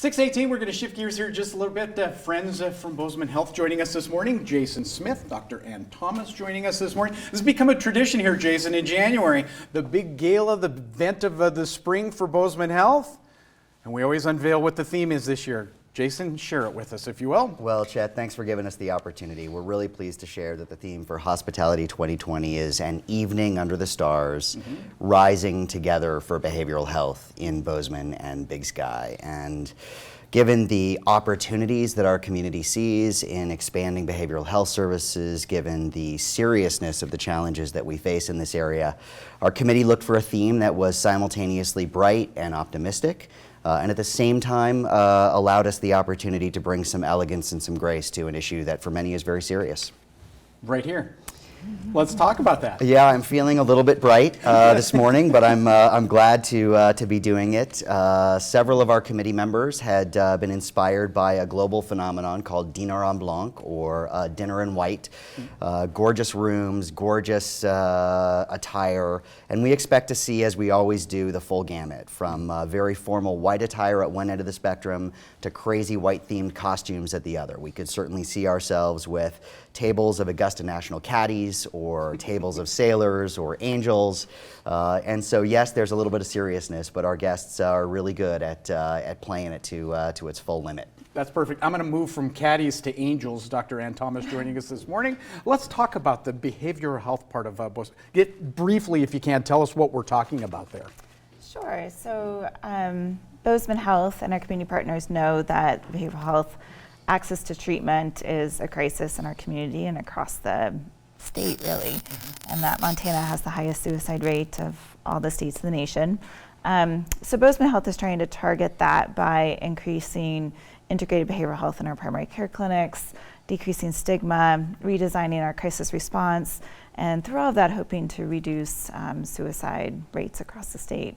6:18, we're going to shift gears here just a little bit. Friends from Bozeman Health joining us this morning. Jason Smith, Dr. Ann Thomas joining us this morning. This has become a tradition here, Jason, in January. The big gala, the event of the spring for Bozeman Health. And we always unveil what the theme is this year. Jason, share it with us, if you will. Well, Chet, thanks for giving us the opportunity. We're really pleased to share that the theme for Hospitality 2020 is an evening under the stars, rising together for behavioral health in Bozeman and Big Sky. And given the opportunities that our community sees in expanding behavioral health services, given the seriousness of the challenges that we face in this area, our committee looked for a theme that was simultaneously bright and optimistic, and at the same time allowed us the opportunity to bring some elegance and some grace to an issue that for many is very serious. Right here. Let's talk about that. Yeah, I'm feeling a little bit bright this morning, but I'm glad to be doing it. Several of our committee members had been inspired by a global phenomenon called Dîner en Blanc, or dinner in white. Gorgeous rooms, gorgeous attire, and we expect to see, as we always do, the full gamut, from very formal white attire at one end of the spectrum to crazy white-themed costumes at the other. We could certainly see ourselves with tables of Augusta National caddies, or tables of sailors or angels, and so yes, there's a little bit of seriousness, but our guests are really good at playing it to its full limit. That's perfect. I'm going to move from caddies to angels. Dr. Ann Thomas joining us this morning. Let's talk about the behavioral health part of Bozeman. Briefly, if you can, tell us what we're talking about there. Sure. So Bozeman Health and our community partners know that behavioral health access to treatment is a crisis in our community and across the state, really, and that Montana has the highest suicide rate of all the states in the nation. So Bozeman Health is trying to target that by increasing integrated behavioral health in our primary care clinics, decreasing stigma, redesigning our crisis response, and through all of that, hoping to reduce suicide rates across the state.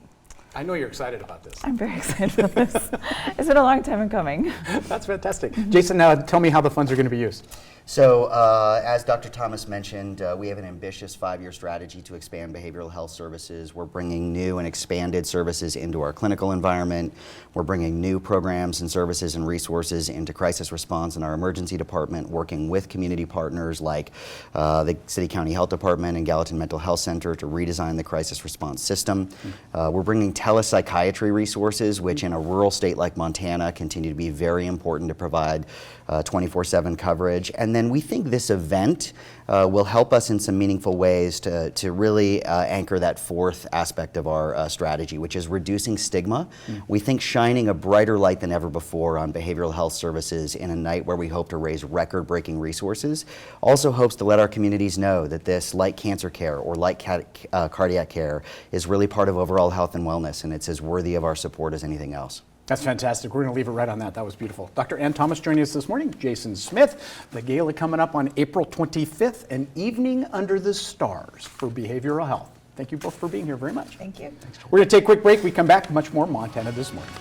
I know you're excited about this. I'm very excited about this. It's been a long time in coming. That's fantastic. Jason, tell me how the funds are going to be used. So, as Dr. Thomas mentioned, we have an ambitious 5-year strategy to expand behavioral health services. We're bringing new and expanded services into our clinical environment. We're bringing new programs and services and resources into crisis response in our emergency department, working with community partners like the City County Health Department and Gallatin Mental Health Center to redesign the crisis response system. We're bringing telepsychiatry resources, which in a rural state like Montana continue to be very important to provide 24/7 coverage. And then we think this event will help us in some meaningful ways to really anchor that fourth aspect of our strategy, which is reducing stigma. We think shining a brighter light than ever before on behavioral health services in a night where we hope to raise record-breaking resources also hopes to let our communities know that this, like cancer care or like cardiac care, is really part of overall health and wellness, and it's as worthy of our support as anything else. That's fantastic. We're going to leave it right on that. That was beautiful. Dr. Ann Thomas joining us this morning. Jason Smith. The gala coming up on April 25th, an evening under the stars for behavioral health. Thank you both for being here very much. Thank you. We're going to take a quick break. We come back, much more Montana This Morning.